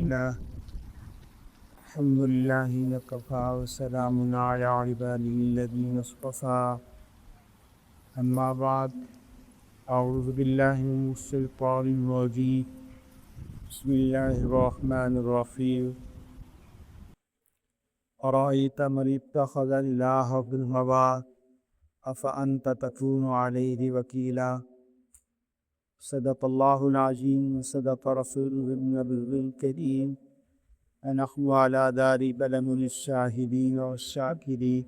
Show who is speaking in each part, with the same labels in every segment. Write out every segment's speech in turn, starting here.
Speaker 1: الله الحمد لله وكفى وسلام على عباده الذين اصطفى أما بعد أعوذ بالله من الشيطان الرجيم بسم الله الرحمن الرحيم أرأيت من اتخذ إلهه هواه أفأنت تكون عليه وكيلا صدق الله العظيم وصدق رسوله النبي الكريم ونحن على ذلك لمن الشاهدين والشاكرين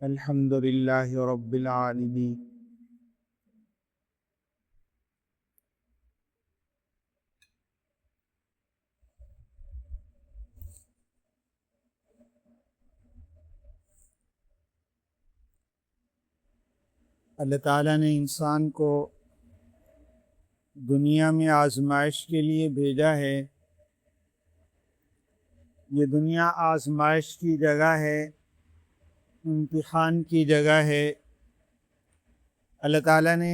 Speaker 1: الحمد لله رب العالمين. اللہ تعالیٰ نے انسان کو دنیا میں آزمائش کے لیے بھیجا ہے. یہ دنیا آزمائش کی جگہ ہے، امتحان کی جگہ ہے. اللہ تعالیٰ نے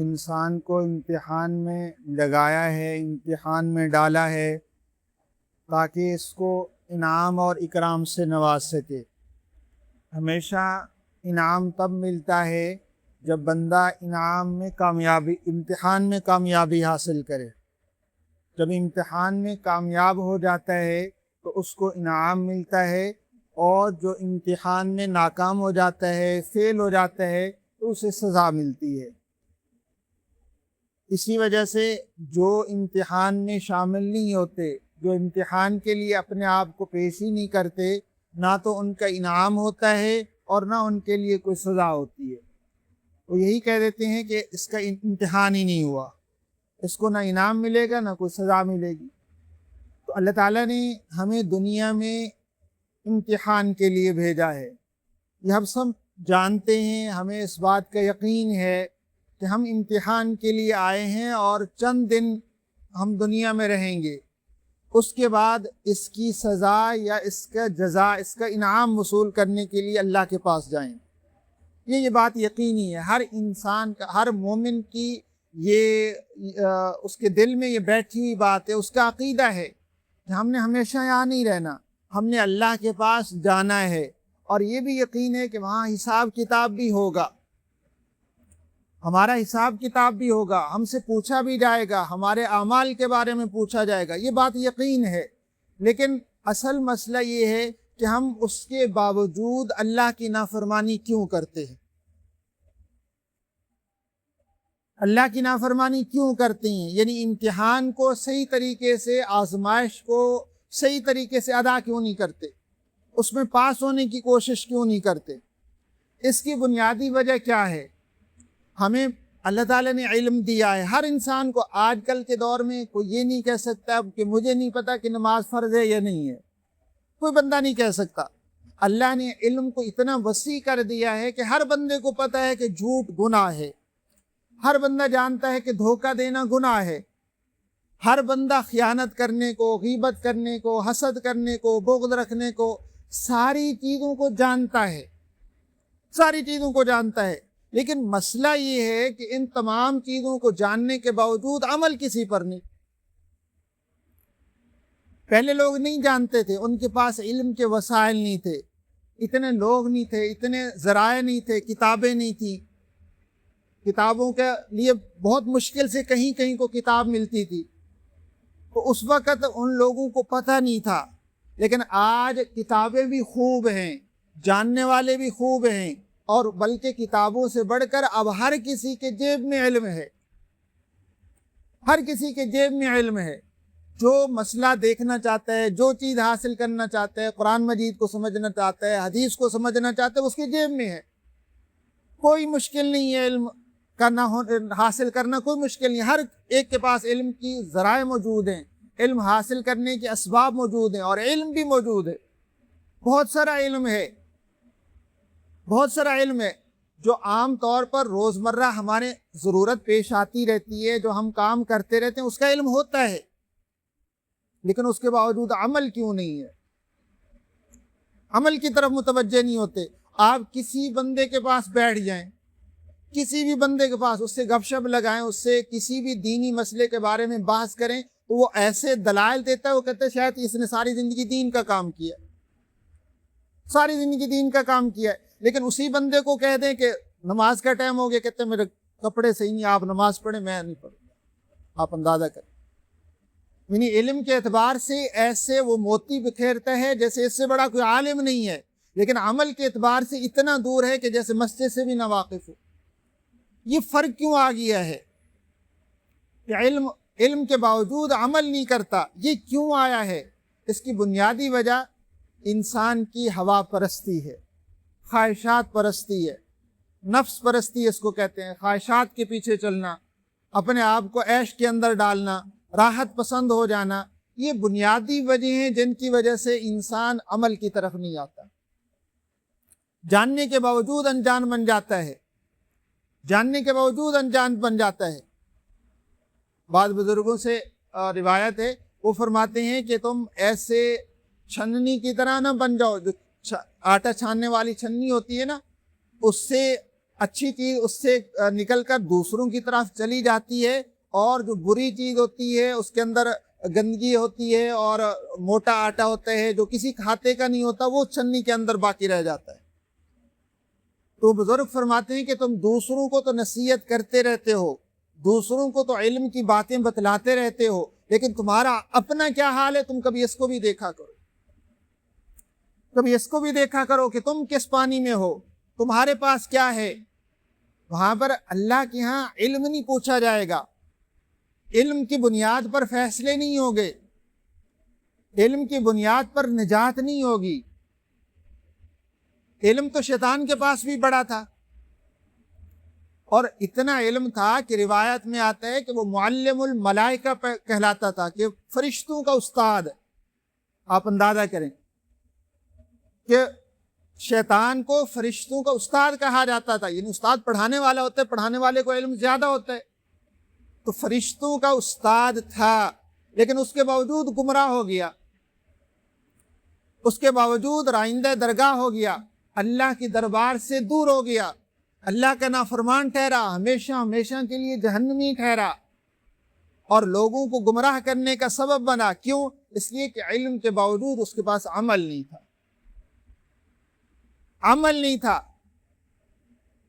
Speaker 1: انسان کو امتحان میں لگایا ہے، امتحان میں ڈالا ہے تاکہ اس کو انعام اور اکرام سے نواز سکے. ہمیشہ انعام تب ملتا ہے جب بندہ امتحان میں کامیابی حاصل کرے. جب امتحان میں کامیاب ہو جاتا ہے تو اس کو انعام ملتا ہے، اور جو امتحان میں ناکام ہو جاتا ہے، فیل ہو جاتا ہے، تو اسے سزا ملتی ہے. اسی وجہ سے جو امتحان میں شامل نہیں ہوتے، جو امتحان کے لیے اپنے آپ کو پیش ہی نہیں کرتے، نہ تو ان کا انعام ہوتا ہے اور نہ ان کے لیے کوئی سزا ہوتی ہے. وہ یہی کہہ دیتے ہیں کہ اس کا امتحان ہی نہیں ہوا، اس کو نہ انعام ملے گا نہ کوئی سزا ملے گی. تو اللہ تعالیٰ نے ہمیں دنیا میں امتحان کے لیے بھیجا ہے. یہ ہم سب جانتے ہیں، ہمیں اس بات کا یقین ہے کہ ہم امتحان کے لیے آئے ہیں اور چند دن ہم دنیا میں رہیں گے. اس کے بعد اس کی سزا یا اس کا جزا، اس کا انعام وصول کرنے کے لیے اللہ کے پاس جائیں. یہ بات یقینی ہے، ہر انسان کا، ہر مومن کی یہ اس کے دل میں یہ بیٹھی ہوئی بات ہے، اس کا عقیدہ ہے کہ ہم نے ہمیشہ یہاں نہیں رہنا، ہم نے اللہ کے پاس جانا ہے. اور یہ بھی یقین ہے کہ وہاں حساب کتاب بھی ہوگا، ہمارا حساب کتاب بھی ہوگا، ہم سے پوچھا بھی جائے گا، ہمارے اعمال کے بارے میں پوچھا جائے گا. یہ بات یقین ہے. لیکن اصل مسئلہ یہ ہے کہ ہم اس کے باوجود اللہ کی نافرمانی کیوں کرتے ہیں، اللہ کی نافرمانی کیوں کرتے ہیں. یعنی امتحان کو صحیح طریقے سے، آزمائش کو صحیح طریقے سے ادا کیوں نہیں کرتے، اس میں پاس ہونے کی کوشش کیوں نہیں کرتے. اس کی بنیادی وجہ کیا ہے؟ ہمیں اللہ تعالیٰ نے علم دیا ہے. ہر انسان کو آج کل کے دور میں کوئی یہ نہیں کہہ سکتا کہ مجھے نہیں پتا کہ نماز فرض ہے یا نہیں ہے. کوئی بندہ نہیں کہہ سکتا. اللہ نے علم کو اتنا وسیع کر دیا ہے کہ ہر بندے کو پتہ ہے کہ جھوٹ گناہ ہے. ہر بندہ جانتا ہے کہ دھوکہ دینا گناہ ہے. ہر بندہ خیانت کرنے کو، غیبت کرنے کو، حسد کرنے کو، بغض رکھنے کو، ساری چیزوں کو جانتا ہے، ساری چیزوں کو جانتا ہے. لیکن مسئلہ یہ ہے کہ ان تمام چیزوں کو جاننے کے باوجود عمل کسی پر نہیں. پہلے لوگ نہیں جانتے تھے، ان کے پاس علم کے وسائل نہیں تھے، اتنے لوگ نہیں تھے، اتنے ذرائع نہیں تھے، کتابیں نہیں تھیں. کتابوں کے لیے بہت مشکل سے کہیں کہیں کو کتاب ملتی تھی. تو اس وقت ان لوگوں کو پتہ نہیں تھا. لیکن آج کتابیں بھی خوب ہیں، جاننے والے بھی خوب ہیں، اور بلکہ کتابوں سے بڑھ کر اب ہر کسی کے جیب میں علم ہے. ہر کسی کے جیب میں علم ہے. جو مسئلہ دیکھنا چاہتا ہے، جو چیز حاصل کرنا چاہتا ہے، قرآن مجید کو سمجھنا چاہتا ہے، حدیث کو سمجھنا چاہتا ہے، اس کے جیب میں ہے. کوئی مشکل نہیں ہے علم حاصل کرنا، کوئی مشکل نہیں. ہر ایک کے پاس علم کی ذرائع موجود ہیں، علم حاصل کرنے کے اسباب موجود ہیں، اور علم بھی موجود ہے. بہت سارا علم ہے، بہت سارا علم ہے جو عام طور پر روزمرہ ہمارے ضرورت پیش آتی رہتی ہے، جو ہم کام کرتے رہتے ہیں، اس کا علم ہوتا ہے. لیکن اس کے باوجود عمل کیوں نہیں ہے؟ عمل کی طرف متوجہ نہیں ہوتے. آپ کسی بندے کے پاس بیٹھ جائیں، کسی بھی بندے کے پاس، اس سے گپ شپ لگائیں، اس سے کسی بھی دینی مسئلے کے بارے میں بحث کریں، تو وہ ایسے دلائل دیتا ہے، وہ کہتے ہیں شاید اس نے ساری زندگی دین کا کام کیا، ساری زندگی دین کا کام کیا ہے، لیکن اسی بندے کو کہہ دیں کہ نماز کا ٹائم ہو گیا، کہتے ہیں میرے کپڑے صحیح نہیں، آپ نماز پڑھیں، میں نہیں پڑھوں۔ آپ اندازہ کریں، یعنی علم کے اعتبار سے ایسے وہ موتی بکھیرتا ہے جیسے اس سے بڑا کوئی عالم نہیں ہے، لیکن عمل کے اعتبار سے اتنا دور ہے کہ جیسے مسجد سے بھی نہ واقف ہو۔ یہ فرق کیوں آ گیا ہے کہ علم کے باوجود عمل نہیں کرتا؟ یہ کیوں آیا ہے؟ اس کی بنیادی وجہ انسان کی ہوا پرستی ہے، خواہشات پرستی ہے، نفس پرستی اس کو کہتے ہیں، خواہشات کے پیچھے چلنا، اپنے آپ کو عیش کے اندر ڈالنا، راحت پسند ہو جانا۔ یہ بنیادی وجہ ہیں جن کی وجہ سے انسان عمل کی طرف نہیں آتا، جاننے کے باوجود انجان بن جاتا ہے، جاننے کے باوجود انجان بن جاتا ہے۔ بعض بزرگوں سے روایت ہے، وہ فرماتے ہیں کہ تم ایسے چھننی کی طرح نہ بن جاؤ، جو آٹا چھاننے والی چھننی ہوتی ہے نا، اس سے اچھی چیز اس سے نکل کر دوسروں کی طرف چلی جاتی ہے، اور جو بری چیز ہوتی ہے اس کے اندر گندگی ہوتی ہے اور موٹا آٹا ہوتا ہے جو کسی کھاتے کا نہیں ہوتا، وہ چھننی کے اندر باقی رہ جاتا ہے۔ تو بزرگ فرماتے ہیں کہ تم دوسروں کو تو نصیحت کرتے رہتے ہو، دوسروں کو تو علم کی باتیں بتلاتے رہتے ہو، لیکن تمہارا اپنا کیا حال ہے؟ تم کبھی اس کو بھی دیکھا کرو، کبھی اس کو بھی دیکھا کرو کہ تم کس پانی میں ہو، تمہارے پاس کیا ہے۔ وہاں پر اللہ کے ہاں علم نہیں پوچھا جائے گا، علم کی بنیاد پر فیصلے نہیں ہوگے، علم کی بنیاد پر نجات نہیں ہوگی۔ علم تو شیطان کے پاس بھی بڑا تھا، اور اتنا علم تھا کہ روایت میں آتا ہے کہ وہ معلم الملائکہ کہلاتا تھا، کہ فرشتوں کا استاد۔ آپ اندازہ کریں کہ شیطان کو فرشتوں کا استاد کہا جاتا تھا، یعنی استاد پڑھانے والا ہوتا ہے، پڑھانے والے کو علم زیادہ ہوتا ہے، تو فرشتوں کا استاد تھا، لیکن اس کے باوجود گمراہ ہو گیا، اس کے باوجود رائندہ درگاہ ہو گیا، اللہ کی دربار سے دور ہو گیا، اللہ کا نافرمان ٹھہرا، ہمیشہ ہمیشہ کے لیے جہنمی ٹھہرا، اور لوگوں کو گمراہ کرنے کا سبب بنا۔ کیوں؟ اس لیے کہ علم کے باوجود اس کے پاس عمل نہیں تھا، عمل نہیں تھا۔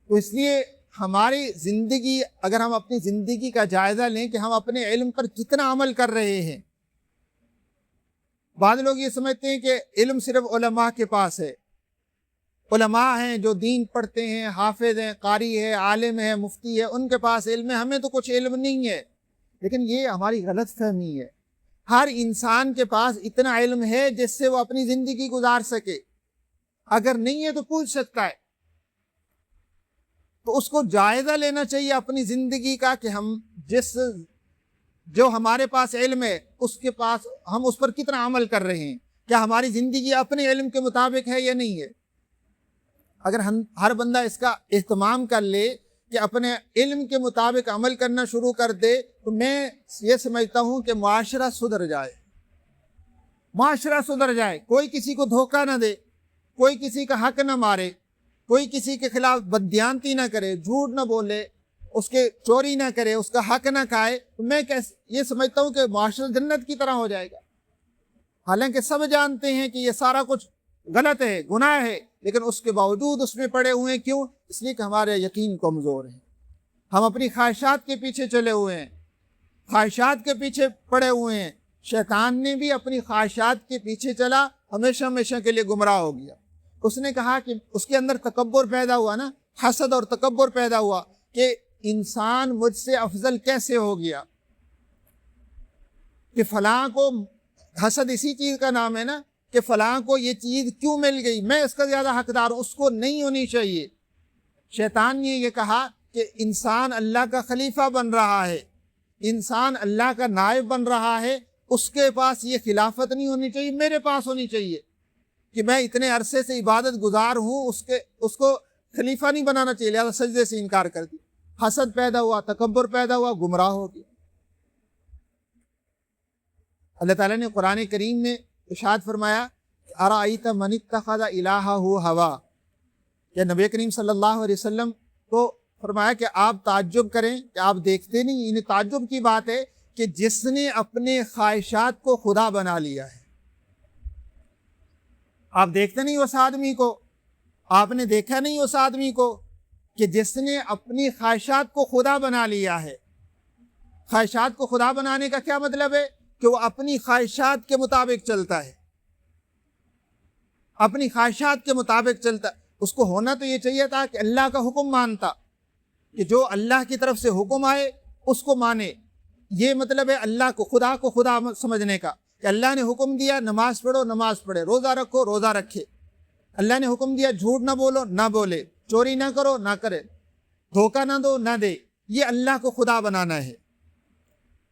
Speaker 1: تو اس لیے ہماری زندگی، اگر ہم اپنی زندگی کا جائزہ لیں کہ ہم اپنے علم پر کتنا عمل کر رہے ہیں۔ بعض لوگ یہ سمجھتے ہیں کہ علم صرف علماء کے پاس ہے، علماء ہیں جو دین پڑھتے ہیں، حافظ ہیں، قاری ہے، عالم ہے، مفتی ہے، ان کے پاس علم ہے، ہمیں تو کچھ علم نہیں ہے۔ لیکن یہ ہماری غلط فہمی ہے۔ ہر انسان کے پاس اتنا علم ہے جس سے وہ اپنی زندگی گزار سکے، اگر نہیں ہے تو پوچھ سکتا ہے۔ تو اس کو جائزہ لینا چاہیے اپنی زندگی کا کہ ہم جو ہمارے پاس علم ہے اس کے پاس ہم اس پر کتنا عمل کر رہے ہیں، کیا ہماری زندگی اپنے علم کے مطابق ہے یا نہیں ہے۔ اگر ہر بندہ اس کا اہتمام کر لے کہ اپنے علم کے مطابق عمل کرنا شروع کر دے، تو میں یہ سمجھتا ہوں کہ معاشرہ سدھر جائے، معاشرہ سدھر جائے، کوئی کسی کو دھوکہ نہ دے، کوئی کسی کا حق نہ مارے، کوئی کسی کے خلاف بددیانتی نہ کرے، جھوٹ نہ بولے، اس کے چوری نہ کرے، اس کا حق نہ کھائے، تو میں یہ سمجھتا ہوں کہ معاشرہ جنت کی طرح ہو جائے گا۔ حالانکہ سب جانتے ہیں کہ یہ سارا کچھ غلط ہے، گناہ ہے، لیکن اس کے باوجود اس میں پڑے ہوئے ہیں۔ کیوں؟ اس لیے کہ ہمارے یقین کمزور ہے، ہم اپنی خواہشات کے پیچھے چلے ہوئے ہیں، خواہشات کے پیچھے پڑے ہوئے ہیں۔ شیطان نے بھی اپنی خواہشات کے پیچھے چلا، ہمیشہ ہمیشہ کے لیے گمراہ ہو گیا۔ اس نے کہا کہ اس کے اندر تکبر پیدا ہوا نا، حسد اور تکبر پیدا ہوا کہ انسان مجھ سے افضل کیسے ہو گیا، کہ فلاں کو، حسد اسی چیز کا نام ہے نا، کہ فلاں کو یہ چیز کیوں مل گئی، میں اس کا زیادہ حقدار ہوں، اس کو نہیں ہونی چاہیے۔ شیطان نے یہ کہا کہ انسان اللہ کا خلیفہ بن رہا ہے، انسان اللہ کا نائب بن رہا ہے، اس کے پاس یہ خلافت نہیں ہونی چاہیے، میرے پاس ہونی چاہیے، کہ میں اتنے عرصے سے عبادت گزار ہوں، اس کو خلیفہ نہیں بنانا چاہیے، لہذا سجدے سے انکار کر دی۔ حسد پیدا ہوا، تکبر پیدا ہوا، گمراہ ہو گیا۔ اللہ تعالیٰ نے قرآن کریم میں ارشاد فرمایا کہ ارأیت من اتخذ الہہ ہوا، کہ نبی کریم صلی اللہ علیہ وسلم کو فرمایا کہ آپ تعجب کریں، کہ آپ دیکھتے نہیں، انہیں تعجب کی بات ہے کہ جس نے اپنے خواہشات کو خدا بنا لیا ہے۔ آپ دیکھتے نہیں اس آدمی کو، آپ نے دیکھا نہیں اس آدمی کو کہ جس نے اپنی خواہشات کو خدا بنا لیا ہے۔ خواہشات کو خدا بنانے کا کیا مطلب ہے؟ کہ وہ اپنی خواہشات کے مطابق چلتا ہے، اپنی خواہشات کے مطابق چلتا ہے۔ اس کو ہونا تو یہ چاہیے تھا کہ اللہ کا حکم مانتا، کہ جو اللہ کی طرف سے حکم آئے اس کو مانے۔ یہ مطلب ہے اللہ کو، خدا کو خدا سمجھنے کا، کہ اللہ نے حکم دیا نماز پڑھو نماز پڑھے، روزہ رکھو روزہ رکھے۔ اللہ نے حکم دیا جھوٹ نہ بولو نہ بولے، چوری نہ کرو نہ کرے، دھوکہ نہ دو نہ دے۔ یہ اللہ کو خدا بنانا ہے۔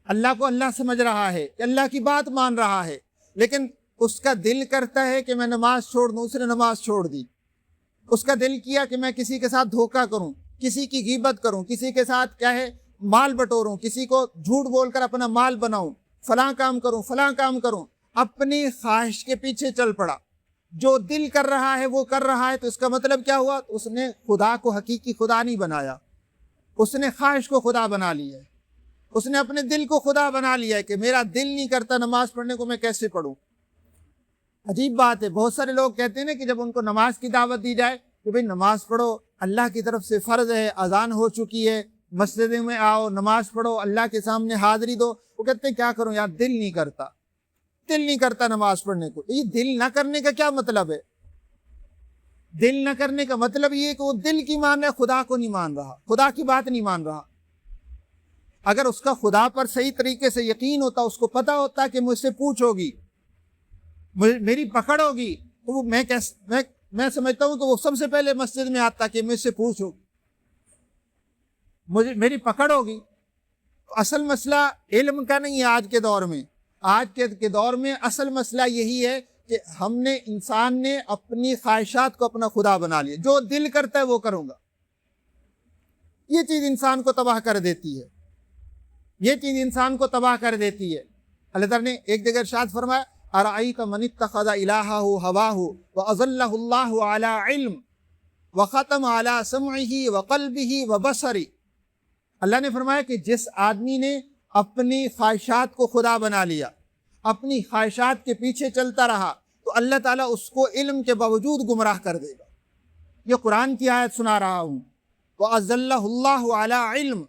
Speaker 1: اللہ کو اللہ سمجھ رہا ہے، کہ اللہ کی بات مان رہا ہے، لیکن اس کا دل کرتا ہے کہ میں نماز چھوڑ دوں، اس نے نماز چھوڑ دی۔ اس کا دل کیا کہ میں کسی کے ساتھ دھوکہ کروں، کسی کی غیبت کروں، کسی کے ساتھ کیا ہے مال بٹوروں، کسی کو جھوٹ بول کر اپنا مال بناؤں، فلاں کام کروں فلاں کام کروں، اپنی خواہش کے پیچھے چل پڑا۔ جو دل کر رہا ہے وہ کر رہا ہے، تو اس کا مطلب کیا ہوا؟ اس نے خدا کو حقیقی خدا نہیں بنایا، اس نے خواہش کو خدا بنا لیا ہے، اس نے اپنے دل کو خدا بنا لیا ہے کہ میرا دل نہیں کرتا نماز پڑھنے کو، میں کیسے پڑھوں؟ عجیب بات ہے، بہت سارے لوگ کہتے ہیں نا کہ جب ان کو نماز کی دعوت دی جائے کہ بھئی نماز پڑھو، اللہ کی طرف سے فرض ہے، اذان ہو چکی ہے، مسجد میں آؤ نماز پڑھو، اللہ کے سامنے حاضری دو، وہ کہتے ہیں کیا کروں یار، دل نہیں کرتا، دل نہیں کرتا نماز پڑھنے کو۔ یہ دل نہ کرنے کا کیا مطلب ہے؟ دل نہ کرنے کا مطلب یہ کہ وہ دل کی مان رہا ہے، خدا کو نہیں مان رہا، خدا کی بات نہیں مان رہا۔ اگر اس کا خدا پر صحیح طریقے سے یقین ہوتا، اس کو پتا ہوتا کہ مجھ سے پوچھ ہوگی، میری پکڑ ہوگی، تو میں سمجھتا ہوں کہ وہ سب سے پہلے مسجد میں آتا کہ مجھ سے پوچھو، میری پکڑ ہوگی۔ اصل مسئلہ علم کا نہیں ہے آج کے دور میں، آج کے دور میں اصل مسئلہ یہی ہے کہ انسان نے اپنی خواہشات کو اپنا خدا بنا لیا، جو دل کرتا ہے وہ کروں گا۔ یہ چیز انسان کو تباہ کر دیتی ہے، یہ چیز انسان کو تباہ کر دیتی ہے۔ اللہ تعالیٰ نے ایک جگہ ارشاد فرمایا ارأیت من اتخذ الہہ ہواہ واضلہ اللہ علی علم وختم علی سمعہ وقلبہ وبصرہ۔ اللہ نے فرمایا کہ جس آدمی نے اپنی خواہشات کو خدا بنا لیا، اپنی خواہشات کے پیچھے چلتا رہا، تو اللہ تعالیٰ اس کو علم کے باوجود گمراہ کر دے گا۔ یہ قرآن کی آیت سنا رہا ہوں، وَأَضَلَّهُ اللَّهُ عَلَىٰ عِلْمٍ،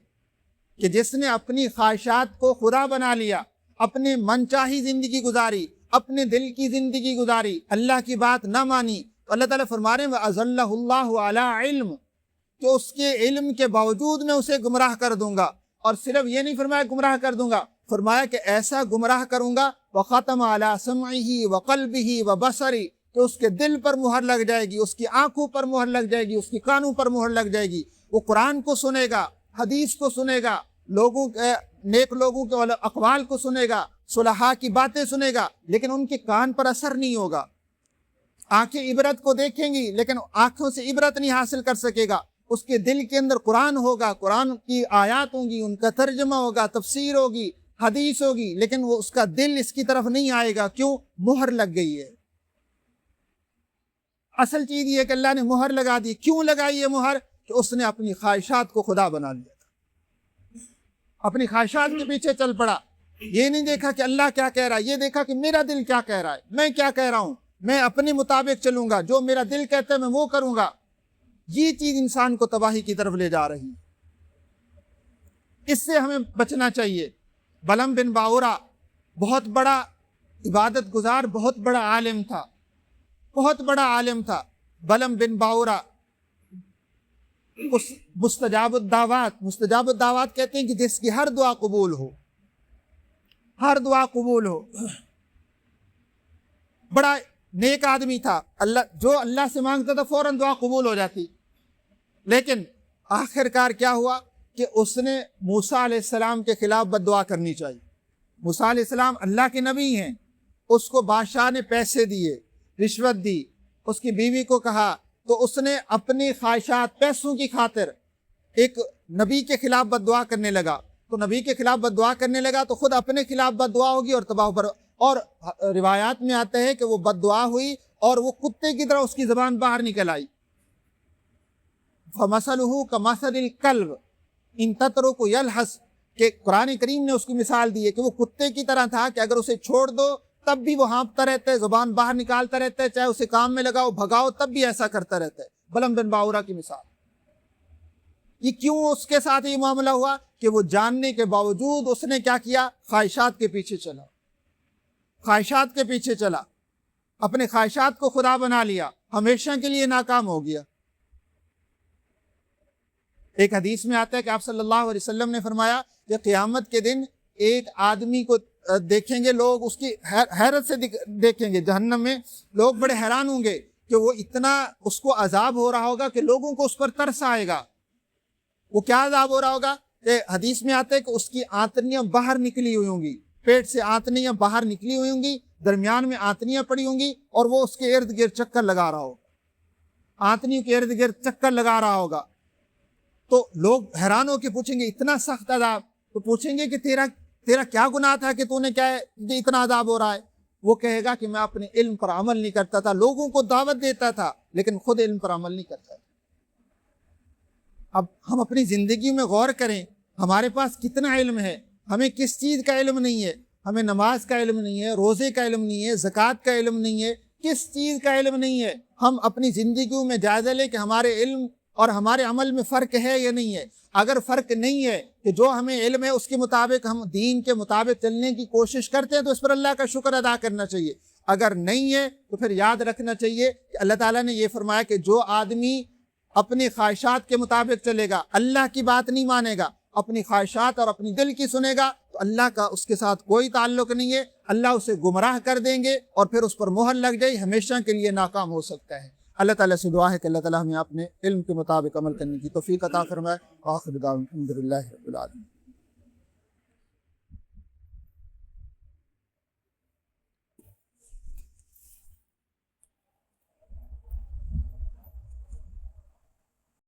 Speaker 1: کہ جس نے اپنی خواہشات کو خدا بنا لیا، اپنے من چاہی زندگی گزاری، اپنے دل کی زندگی گزاری، اللہ کی بات نہ مانی، تو اللہ تعالیٰ فرما رہے ہیں وَأَضَلَّهُ اللَّهُ عَلَىٰ عِلْمٍ، کہ اس کے علم کے باوجود میں اسے گمراہ کر دوں گا۔ اور صرف یہ نہیں فرمایا گمراہ کر دوں گا، فرمایا کہ ایسا گمراہ کروں گا وختم علی سمعہ وقلبہ وبصرہ، کہ اس کے دل پر مہر لگ جائے گی، اس کی آنکھوں پر مہر لگ جائے گی، اس کی کانوں پر مہر لگ جائے گی۔ وہ قرآن کو سنے گا، حدیث کو سنے گا، نیک لوگوں کے اقوال کو سنے گا، صلحاء کی باتیں سنے گا، لیکن ان کے کان پر اثر نہیں ہوگا۔ آنکھیں عبرت کو دیکھیں گی لیکن آنکھوں سے عبرت نہیں حاصل کر سکے گا۔ اس کے دل کے اندر قرآن ہوگا، قرآن کی آیات ہوں گی، ان کا ترجمہ ہوگا، تفسیر ہوگی، حدیث ہوگی، لیکن وہ اس کا دل اس کی طرف نہیں آئے گا۔ کیوں؟ مہر لگ گئی ہے۔ اصل چیز یہ کہ اللہ نے مہر لگا دی۔ کیوں لگائی ہے مہر؟ کہ اس نے اپنی خواہشات کو خدا بنا لیا تھا، اپنی خواہشات کے پیچھے چل پڑا۔ یہ نہیں دیکھا کہ اللہ کیا کہہ رہا ہے، یہ دیکھا کہ میرا دل کیا کہہ رہا ہے، میں کیا کہہ رہا ہوں، میں اپنے مطابق چلوں گا، جو میرا دل کہتا ہے میں وہ کروں گا۔ یہ چیز انسان کو تباہی کی طرف لے جا رہی ہے، اس سے ہمیں بچنا چاہیے۔ بلم بن باورا بہت بڑا عبادت گزار، بہت بڑا عالم تھا، بہت بڑا عالم تھا بلم بن باورا۔ مستجاب الدعوات کہتے ہیں کہ جس کی ہر دعا قبول ہو، ہر دعا قبول ہو۔ بڑا نیک آدمی تھا، جو اللہ سے مانگتا تھا فوراً دعا قبول ہو جاتی۔ لیکن آخر کار کیا ہوا کہ اس نے موسیٰ علیہ السلام کے خلاف بد دعا کرنی چاہیے۔ موسیٰ علیہ السلام اللہ کے نبی ہیں، اس کو بادشاہ نے پیسے دیے، رشوت دی، اس کی بیوی کو کہا، تو اس نے اپنی خواہشات، پیسوں کی خاطر ایک نبی کے خلاف بد دعا کرنے لگا۔ تو نبی کے خلاف بد دعا کرنے لگا تو خود اپنے خلاف بد دعا ہوگی اور تباہ پر۔ اور روایات میں آتا ہے کہ وہ بد دعا ہوئی اور وہ کتے کی طرح اس کی زبان باہر نکل آئی۔ فَمَثَلُهُ كَمَثَلِ الْكَلْبِ إِن تَتْرُكْ يَلْهَثْ کہ قرآن کریم نے اس کی مثال دی ہے کہ وہ کتے کی طرح تھا کہ اگر اسے چھوڑ دو تب بھی وہ ہانپتا رہتا ہے، زبان باہر نکالتا رہتا ہے، چاہے اسے کام میں لگاؤ بھگاؤ تب بھی ایسا کرتا رہتا ہے۔ بلعم بن باورہ کی مثال، یہ کیوں اس کے ساتھ یہ معاملہ ہوا کہ وہ جاننے کے باوجود اس نے کیا کیا؟ خواہشات کے پیچھے چلا، خواہشات کے پیچھے چلا، اپنے خواہشات کو خدا بنا لیا، ہمیشہ کے لیے ناکام ہو گیا۔ ایک حدیث میں آتا ہے کہ آپ صلی اللہ علیہ وسلم نے فرمایا کہ قیامت کے دن ایک آدمی کو دیکھیں گے لوگ، اس کی حیرت سے دیکھیں گے، جہنم میں لوگ بڑے حیران ہوں گے کہ وہ اتنا اس کو عذاب ہو رہا ہوگا کہ لوگوں کو اس پر ترس آئے گا۔ وہ کیا عذاب ہو رہا ہوگا کہ حدیث میں آتا ہے کہ اس کی آنتنیاں باہر نکلی ہوئی ہوں گی، پیٹ سے آنتنیاں باہر نکلی ہوئی ہوں گی، درمیان میں آنتنیاں پڑی ہوں گی، اور وہ اس کے ارد گرد چکر لگا رہا ہوگا، آنتنیوں کے ارد گرد چکر لگا رہا ہوگا۔ تو لوگ حیران ہو کے پوچھیں گے اتنا سخت عذاب، تو پوچھیں گے کہ تیرا کیا گناہ تھا کہ تو نے کیا ہے کہ اتنا عذاب ہو رہا ہے؟ وہ کہے گا کہ میں اپنے علم پر عمل نہیں کرتا تھا، لوگوں کو دعوت دیتا تھا لیکن خود علم پر عمل نہیں کرتا تھا۔ اب ہم اپنی زندگی میں غور کریں، ہمارے پاس کتنا علم ہے، ہمیں کس چیز کا علم نہیں ہے؟ ہمیں نماز کا علم نہیں ہے، روزے کا علم نہیں ہے، زکوٰۃ کا علم نہیں ہے، کس چیز کا علم نہیں ہے؟ ہم اپنی زندگیوں میں جائزہ لیں کہ ہمارے علم اور ہمارے عمل میں فرق ہے یا نہیں ہے۔ اگر فرق نہیں ہے کہ جو ہمیں علم ہے اس کے مطابق ہم دین کے مطابق چلنے کی کوشش کرتے ہیں تو اس پر اللہ کا شکر ادا کرنا چاہیے۔ اگر نہیں ہے تو پھر یاد رکھنا چاہیے کہ اللہ تعالیٰ نے یہ فرمایا کہ جو آدمی اپنی خواہشات کے مطابق چلے گا، اللہ کی بات نہیں مانے گا، اپنی خواہشات اور اپنی دل کی سنے گا، تو اللہ کا اس کے ساتھ کوئی تعلق نہیں ہے، اللہ اسے گمراہ کر دیں گے اور پھر اس پر مہر لگ جائے، ہمیشہ کے لیے ناکام ہو سکتا ہے۔ اللہ تعالیٰ سے دعا ہے کہ اللہ تعالیٰ ہمیں اپنے علم کے مطابق عمل کرنے کی توفیق عطا فرمائے۔ آخر دعوانا الحمدللہ رب العالمین۔